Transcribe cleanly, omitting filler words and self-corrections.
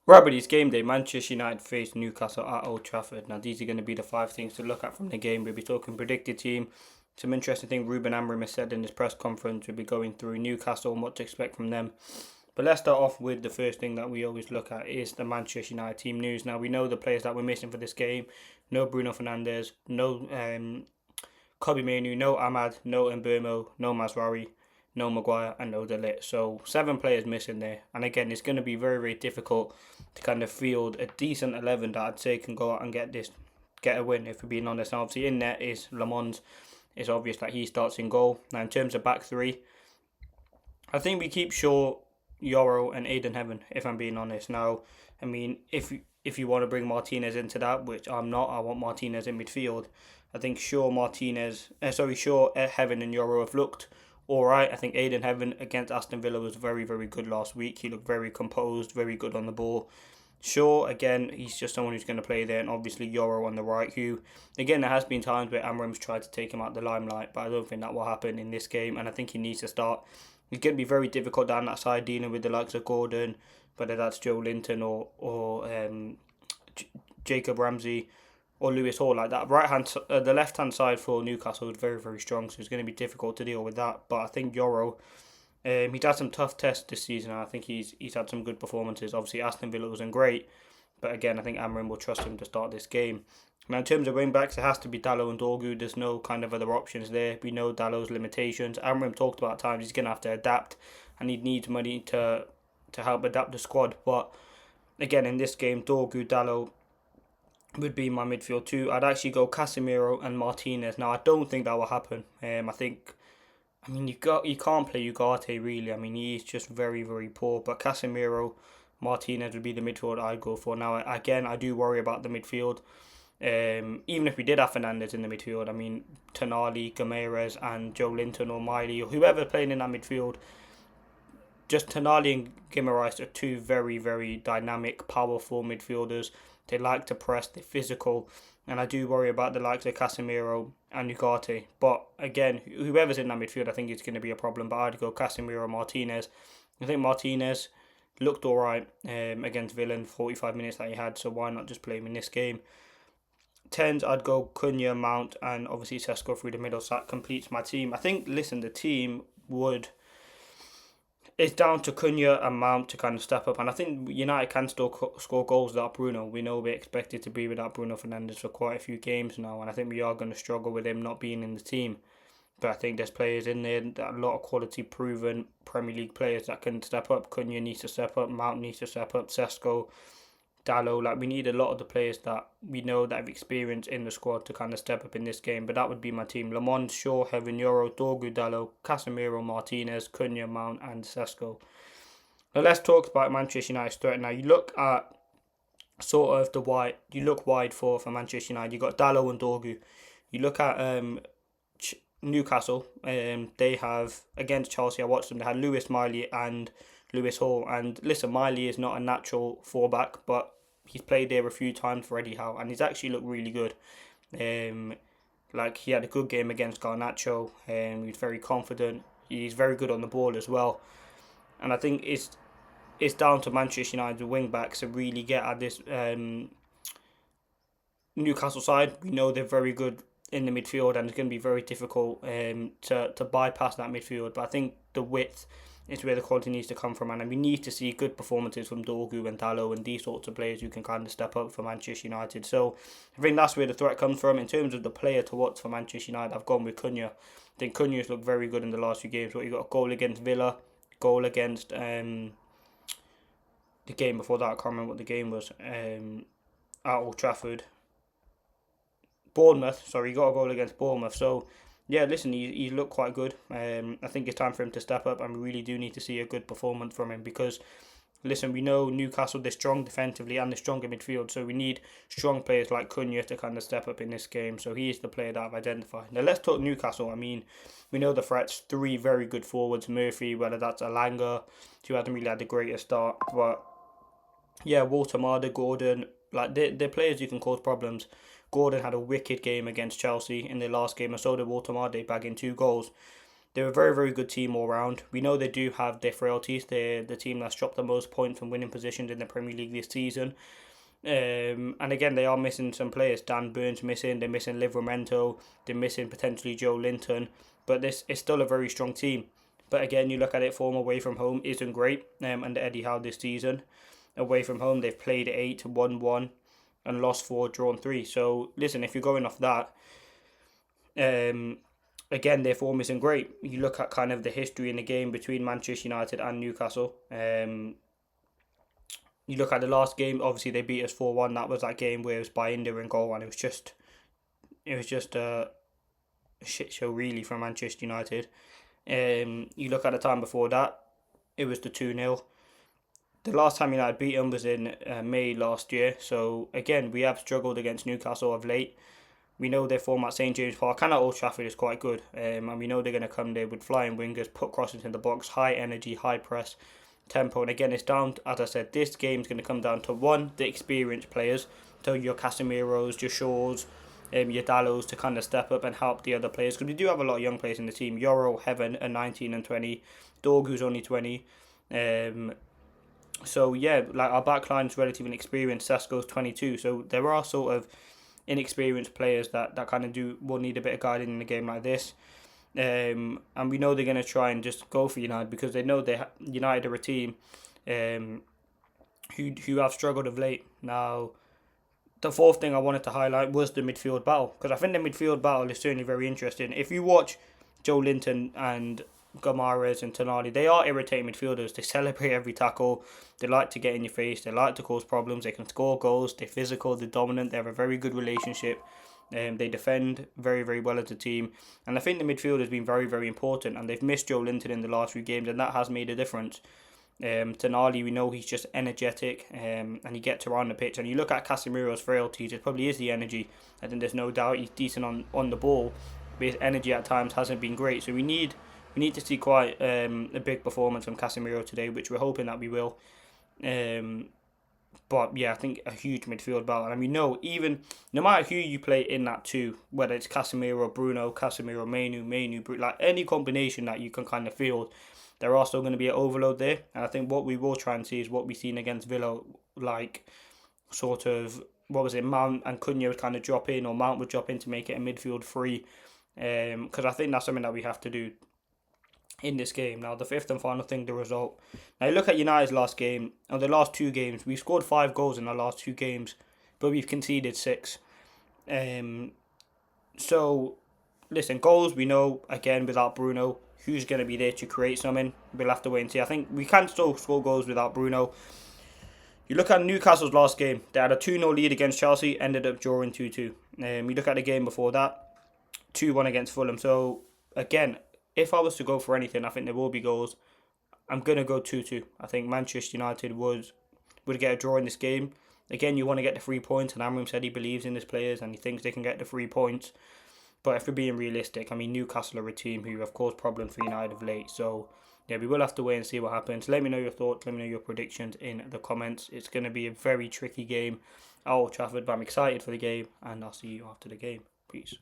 Right, but it's game day. Manchester United face Newcastle at Old Trafford. Now, these are going to be the 5 things to look at from the game. We'll be talking predicted team. Some interesting thing Ruben Amorim has said in his press conference. We'll be going through Newcastle and what to expect from them. But let's start off with the first thing that we always look at is the Manchester United team news. Now, we know the players that we're missing for this game. No Bruno Fernandes, no Kobe Mainoo, no Ahmad, no Mbeumo, no Mazraoui, no Maguire, and no De Ligt. So 7 players missing there. And again, it's going to be very, very difficult to kind of field a decent 11 that I'd say can go out and get a win, if we're being honest. Now, obviously, in there is Le Mans. It's obvious that he starts in goal. Now, in terms of back three, I think we keep Shaw, Yoro, and Aiden Heaven, if I'm being honest. Now, I mean, if you want to bring Martinez into that, which I'm not, I want Martinez in midfield. I think Shaw, Heaven, and Yoro have looked alright. I think Aiden Heaven against Aston Villa was very, very good last week. He looked very composed, very good on the ball. Shaw, again, he's just someone who's going to play there, and obviously Yoro on the right, who, again, there has been times where Amorim's tried to take him out the limelight, but I don't think that will happen in this game, and I think he needs to start. It's going to be very difficult down that side, dealing with the likes of Gordon, whether that's Joe Linton or Jacob Ramsey or Lewis Hall. Like that the left hand side for Newcastle is very, very strong, so it's going to be difficult to deal with that. But I think Yoro, he's had some tough tests this season, and I think he's had some good performances. Obviously, Aston Villa wasn't great, but again, I think Amorim will trust him to start this game. Now, in terms of wing backs, it has to be Dalot and Dorgu. There's no kind of other options there. We know Dalot's limitations. Amorim talked about times he's going to have to adapt, and he needs money to help adapt the squad. But again, in this game, Dorgu, Dalot would be my midfield too. I'd actually go Casemiro and Martinez. Now, I don't think that will happen. I mean, you can't play Ugarte really. I mean, he's just very, very poor. But Casemiro, Martinez would be the midfield I'd go for. Now, again, I do worry about the midfield. Even if we did have Fernandes in the midfield, I mean, Tonali, Gameres, and Joe Linton or Miley, or whoever playing in that midfield, just Tonali and Guimaraes are 2 very, very dynamic, powerful midfielders. They like to press, they're physical, and I do worry about the likes of Casemiro and Ugarte. But again, whoever's in that midfield, I think it's going to be a problem. But I'd go Casemiro, Martinez. I think Martinez looked alright against Villa in 45 minutes that he had, so why not just play him in this game? 10s, I'd go Cunha, Mount, and obviously Sesko through the middle, so that completes my team. I think, the team it's down to Cunha and Mount to kind of step up, and I think United can still score goals without Bruno. We know we're expected to be without Bruno Fernandes for quite a few games now, and I think we are going to struggle with him not being in the team. But I think there's players in there, a lot of quality, proven Premier League players that can step up. Cunha needs to step up, Mount needs to step up, Sesko, Dalot. We need a lot of the players that we know that have experience in the squad to kind of step up in this game. But that would be my team: Le Mans, Shaw, Heaven, Yoro, Dorgu, Dalot, Casemiro, Martinez, Cunha, Mount, and Sesko. Now let's talk about Manchester United's threat. Now you look at sort of you look wide for Manchester United. You got Dalot and Dorgu. You look at Newcastle. They have, against Chelsea, I watched them. They had Lewis, Miley, and Lewis Hall. And listen, Miley is not a natural fullback, but he's played there a few times for Eddie Howe, and he's actually looked really good. He had a good game against Garnacho, and he's very confident. He's very good on the ball as well. And I think it's down to Manchester United's wing backs to really get at this Newcastle side. We know they're very good in the midfield, and it's going to be very difficult to bypass that midfield. But I think the width is where the quality needs to come from, and we need to see good performances from Dorgu and Dalot and these sorts of players who can kind of step up for Manchester United. So I think that's where the threat comes from. In terms of the player to watch for Manchester United, I've gone with Cunha. I think Cunha's looked very good in the last few games. But he got a goal against Villa, goal against the game before that. I can't remember what the game was. At Old Trafford. Bournemouth, sorry, he got a goal against Bournemouth. So, yeah, listen, he looked quite good. I think it's time for him to step up, and we really do need to see a good performance from him because, listen, we know Newcastle, they're strong defensively and they're strong in midfield, so we need strong players like Cunha to kind of step up in this game. So he is the player that I've identified. Now, let's talk Newcastle. I mean, we know the threats, 3 very good forwards, Murphy, whether that's Alanga, who hasn't really had the greatest start, but yeah, Walter, Gordon, they're players who can cause problems. Gordon had a wicked game against Chelsea in their last game, and so did Walter, bagging 2 goals. They're a very, very good team all round. We know they do have their frailties. They're the team that's dropped the most points from winning positions in the Premier League this season. And again, they are missing some players. Dan Burns missing. They're missing Livramento. They're missing potentially Joe Linton. But this is still a very strong team. But again, you look at it, form away from home isn't great under Eddie Howe this season. Away from home, they've played 8, won 1, and lost 4, drawn 3. So, listen, if you're going off that, again, their form isn't great. You look at kind of the history in the game between Manchester United and Newcastle. You look at the last game, obviously they beat us 4-1. That was that game where it was Bayindir in goal, and it was just a shit show really from Manchester United. You look at the time before that, it was the 2-0. The last time United beat them was in May last year. So again, we have struggled against Newcastle of late. We know their form at St James Park and at Old Trafford is quite good. And we know they're going to come there with flying wingers, put crosses in the box, high energy, high press, tempo. And again, it's down, as I said, this game's going to come down to one, the experienced players. So your Casemiros, your Shaws, your Dallos to kind of step up and help the other players. Because we do have a lot of young players in the team. Yoro, Heaven are 19 and 20. Dorg, who's only 20. So yeah, like our backline is relatively inexperienced. Sesko's 22. So there are sort of inexperienced players that kind of will need a bit of guiding in a game like this. And we know they're going to try and just go for United because they know United are a team who have struggled of late. Now, the fourth thing I wanted to highlight was the midfield battle, because I think the midfield battle is certainly very interesting. If you watch Joe Linton and Gomares and Tonali, they are irritating midfielders. They celebrate every tackle. They like to get in your face. They like to cause problems. They can score goals. They're physical. They're dominant. They have a very good relationship. They defend very, very well as a team. And I think the midfield has been very, very important. And they've missed Joe Linton in the last few games, and that has made a difference. Tonali, we know he's just energetic and he gets around the pitch. And you look at Casemiro's frailties, it probably is the energy. I think there's no doubt he's decent on the ball, but his energy at times hasn't been great. So we need to see quite a big performance from Casemiro today, which we're hoping that we will. But yeah, I think a huge midfield battle. And we know even no matter who you play in that two, whether it's Casemiro, Bruno, Casemiro, Menu, Bruno, like any combination that you can kind of field, there are still going to be an overload there. And I think what we will try and see is what we've seen against Villa, like sort of, what was it, Mount and Cunha would kind of drop in, or Mount would drop in to make it a midfield free. Because I think that's something that we have to do in this game. Now, the fifth and final thing, the result. Now, you look at United's last game, or the last two games, we've scored 5 goals in our last 2 games, but we've conceded 6. So, listen, goals, we know, again, without Bruno, who's going to be there to create something? We'll have to wait and see. I think we can still score goals without Bruno. You look at Newcastle's last game, they had a 2-0 lead against Chelsea, ended up drawing 2-2. You look at the game before that, 2-1 against Fulham. So, again, if I was to go for anything, I think there will be goals. I'm going to go 2-2. I think Manchester United would get a draw in this game. Again, you want to get the 3 points, and AMORIM said he believes in his players and he thinks they can get the 3 points. But if we're being realistic, I mean, Newcastle are a team who have caused problems for United of late. So, yeah, we will have to wait and see what happens. Let me know your thoughts. Let me know your predictions in the comments. It's going to be a very tricky game at Old Trafford, but I'm excited for the game, and I'll see you after the game. Peace.